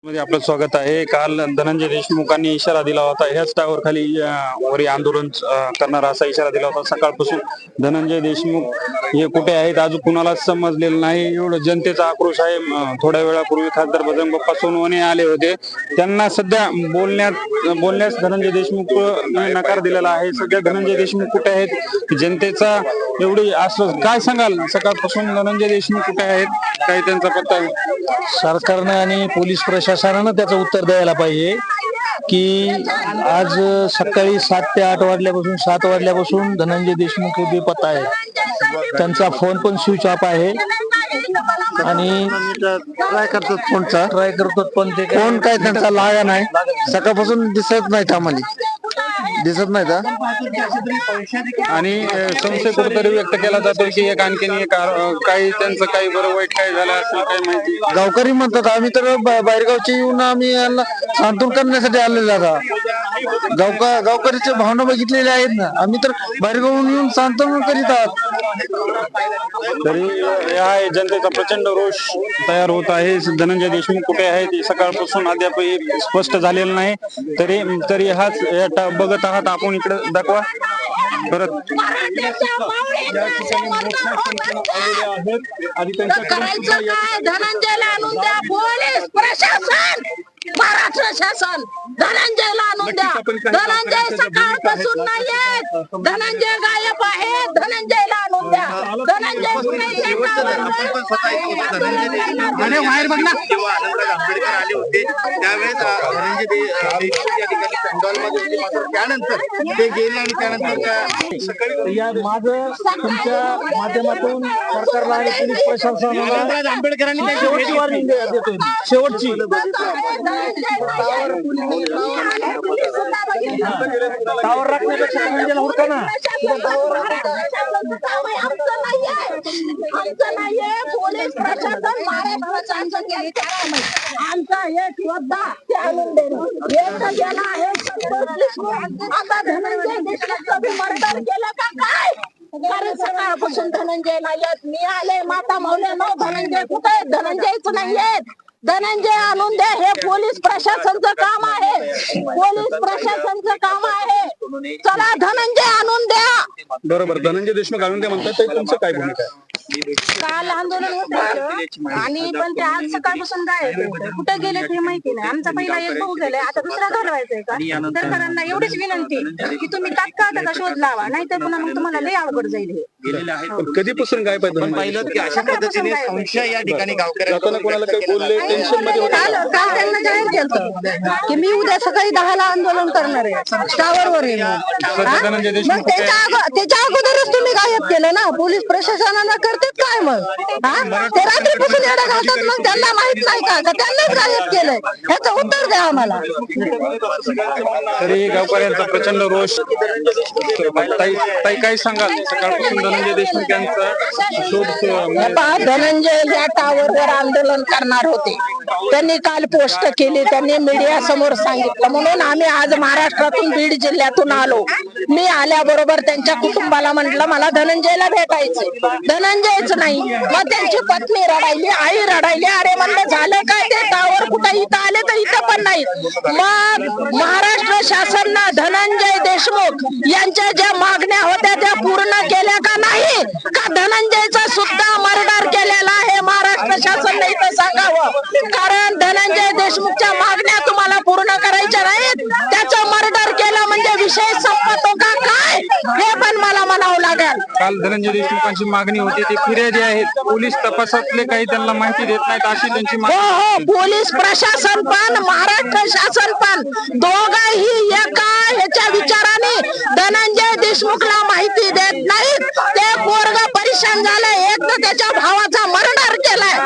मध्ये आपलं स्वागत आहे. काल धनंजय देशमुखांनी इशारा दिला होता, ह्याच टावर खाली वरी आंदोलन करणार असा इशारा दिला होता. सकाळपासून धनंजय देशमुख हे कुठे आहेत अजून कुणालाच समजलेलं नाही. एवढं जनतेचा आक्रोश आहे. थोड्या वेळापूर्वी खासदार बजरंग बाप्पा सोनवणे आले होते, त्यांना सध्या बोलण्यास धनंजय देशमुख नकार दिलेला आहे. सध्या धनंजय देशमुख कुठे आहेत, जनतेचा एवढी आश्वासन काय सांगाल? सकाळपासून धनंजय देशमुख कुठे आहेत, काही त्यांचा पत्ता आहे? सरकारनं आणि पोलीस प्रशासनानं त्याचं उत्तर द्यायला पाहिजे की आज सकाळी 7 ते 8 वाजल्यापासून 7 वाजल्यापासून धनंजय देशमुख हे बेपत्ता आहे. त्यांचा फोन पण स्विच ऑफ आहे आणि ट्राय करतो पण ते फोन काय त्यांचा लागा नाही. सकाळपासून दिसत नाहीत, आम्हाला दिसत नाहीत. आणि संशय कुठेतरी व्यक्त केला जातो की एक आणखीन एक काही त्यांचं काही बरं वाईट काय झालं असेल, काही माहिती? गावकरी म्हणतात आम्ही तर बाहेरगावचे येऊन आम्ही यांना सांत्वन करण्यासाठी आलेलो आता. गावकरीचे भावना बघितलेल्या आहेत ना, आम्ही तर बाहेरगावून येऊन सांत्वन करीत आहोत. तरी या जनतेचा प्रचंड रोष तयार होत आहे. धनंजय देशमुख कुठे आहेत सकाळपासून अद्यापही स्पष्ट झालेलं नाही. तरी हाच बघत आहात आपण, इकडे दाखवा परत. धनंजयला आणून द्या, पोलीस प्रशासन, महाराष्ट्र शासन धनंजयला आणून द्या. धनंजय सकाळपासून नाहीये, धनंजय गायब आहे. धनंजयला आणून द्या. धनंजय बाहेर बघ ना. आंबेडकर आले होते त्यावेळेस धनंजय देशमुख या ठिकाणी पेंडॉलमध्ये होते, मात्र त्यानंतर ते गेले आणि त्यानंतर या माझं तुमच्या माध्यमातून सरकारला आणि पोलीस प्रशासनाला आंबेडकरांनी शेवटची वॉर्निंग देतोय. शेवटची टावर राखण्यापेक्षा धनंजयला हुडका ना. आमचं नाहीये, पोलीस प्रशासन महाराष्ट्र केली. आमचा एक योद्धा ते आणून देणार. एक गेला आहे आता धनंजय देशमुखचं मर्डर केलं का काय? कारण सकाळपासून धनंजय नाहीयेत. मी आले माता मौल्यानो, धनंजय कुठे आहेत? धनंजयच नाहीयेत. धनंजय आणून द्या. हे पोलीस प्रशासनचं काम आहे, पोलीस प्रशासनचं काम आहे. चला धनंजय आणून द्या. बरोबर, धनंजय देशमुख आणून द्या म्हणतात. तर तुमचं काय भूमिका आहे? काल आंदोलन होतं आणि पण ते आज सकाळपासून गायब आहेत. कुठे गेले ते माहिती नाही. आमचा पहिला एक भाऊ गेलाय, आता दुसरा घालवायचंय का? सरकारांना एवढीच विनंती की तुम्ही तात्काळ त्याचा शोध लावा, नाहीतर पुन्हा मग तुम्हाला लय अवघड जाईल. हे कधीपासून गायब आहेत? पाहिलं की अशा पद्धतीने संशय या ठिकाणी गावकऱ्यांना कोणाला काही बोलले, टेन्शन मध्ये होते? काल त्यांना जाहीर केलं की मी उद्या सकाळी 10ला आंदोलन करणार आहे, टावरवर आहे. धनंजय मग देशमुख त्याच्या अगोदरच तुम्ही गायब केलं ना. पोलीस प्रशासनाला करतात काय मग? ते रात्रीपासून एवढं घालतात, मग त्यांना माहित नाही का त्यांनाच गायब केलंय? ह्याचं उत्तर द्या आम्हाला. तरी गावकऱ्यांचा प्रचंड रोष. ताई काय सांगाल? सकाळपासून धनंजय देशमुख यांचा शोध. धनंजय या टावरवर आंदोलन करणार होते. त्यांनी काल पोस्ट केली, त्यांनी मीडिया समोर सांगितलं, म्हणून आम्ही आज महाराष्ट्रातून बीड जिल्ह्यातून आलो. मी आल्याबरोबर त्यांच्या कुटुंबाला म्हटलं मला धनंजयला भेटायचं. धनंजयच नाही. मग त्यांची पत्नी रडायली, आई रडायली. अरे म्हणलं झालं काय? ते टावर कुठं इथं आले तर इथं पण नाही. मग महाराष्ट्र शासनानं धनंजय देशमुख यांच्या ज्या मागण्या होत्या त्या पूर्ण केल्या का नाही? का धनंजयचा सुद्धा मर्डर केलेला आहे महाराष्ट्र शासनाने इथं सांगावं. कारण धनंजय देशमुखच्या मागण्या तुम्हाला पूर्ण करायच्या नाहीत. त्याचं मर्डर केलं म्हणजे विषय संपतो का काय? हे पण मला म्हणावं लागेल. काल धनंजय देशमुखांची मागणी होती, ते फिर्यादी आहेत, पोलीस तपासातले काही त्यांना माहिती देत नाहीत अशी त्यांची हो मागणी. हो, पोलीस प्रशासन पण महाराष्ट्र शासन पण दोघंही एका ह्याच्या विचाराने धनंजय देशमुखला माहिती देत नाहीत. ते पोरग परेशान झालंय, एक तर त्याच्या भावाचा मर्डर केलाय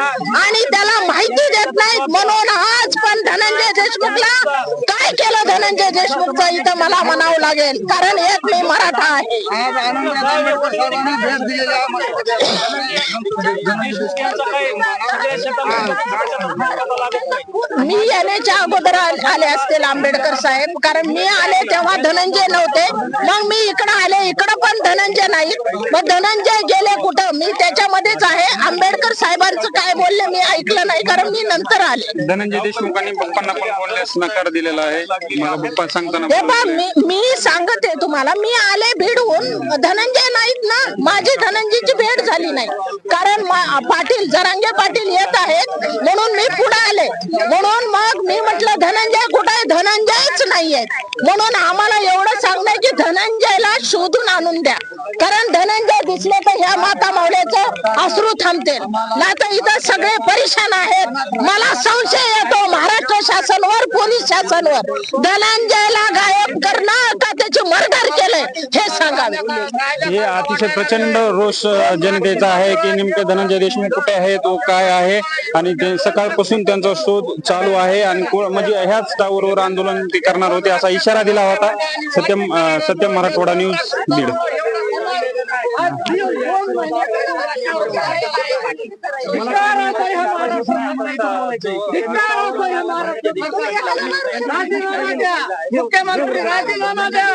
आणि त्याला माहिती देत नाहीत. म्हणून आज पण धनंजय देशमुखला काय केलं धनंजय देशमुखचा इथं मला म्हणावं लागेल, कारण एक मी मराठा आहे. आज आनंद आंबेडकर साहेबांना भेट दिलेल्या मी येण्याच्या अगोदर आले असतील आंबेडकर साहेब, कारण मी आले तेव्हा धनंजय नव्हते. मग मी इकडं आले, इकडं पण धनंजय नाही. मग धनंजय गेले कुठं? मी त्याच्यामध्येच आहे. आंबेडकर साहेबांचं काय बोलले मी ऐकलं नाही, कारण मी नंतर आले. धनंजय देशमुखांनी पप्पांना पण बोलण्यास नकार दिलेला आहे. मला पप्पा सांगताना हे पहा, मी सांगते तुम्हाला, मी आले बीडहून, धनंजय नाहीत ना. माझी धनंजयची भेट झाली नाही, कारण पाटील जरांगे पाटील येत आहेत म्हणून मी पुढे आले. म्हणून मग मी म्हटलं धनंजय कुठे आहे? धनंजयच नाहीये. म्हणून आम्हाला एवढं सांगणं की धनंजयला शोधून आणून द्या, कारण धनंजय दिसले तर ह्या माता मावळ्याचं अश्रू थांबते. नाही तर इथं सगळे परेशान आहेत. मला संशय येतो महाराष्ट्र शासनावर, पोलीस शासनावर. धनंजयला गायब करणं का त्याचे मर्डर केलंय हे सांगावे. हे अतिशय प्रचंड रोष जनतेचा आहे की नेमकं धनंजय देशमुख कुठे आहे, तो काय आहे, आणि ते सकाळपासून त्यांचा शोध चालू आहे. आणि म्हणजे ह्याच टावरवर आंदोलन ते करणार होते असा इशारा दिला होता. सत्यम मराठवाडा न्यूज बीड. मुख्यमंत्री राजीनामा द्या.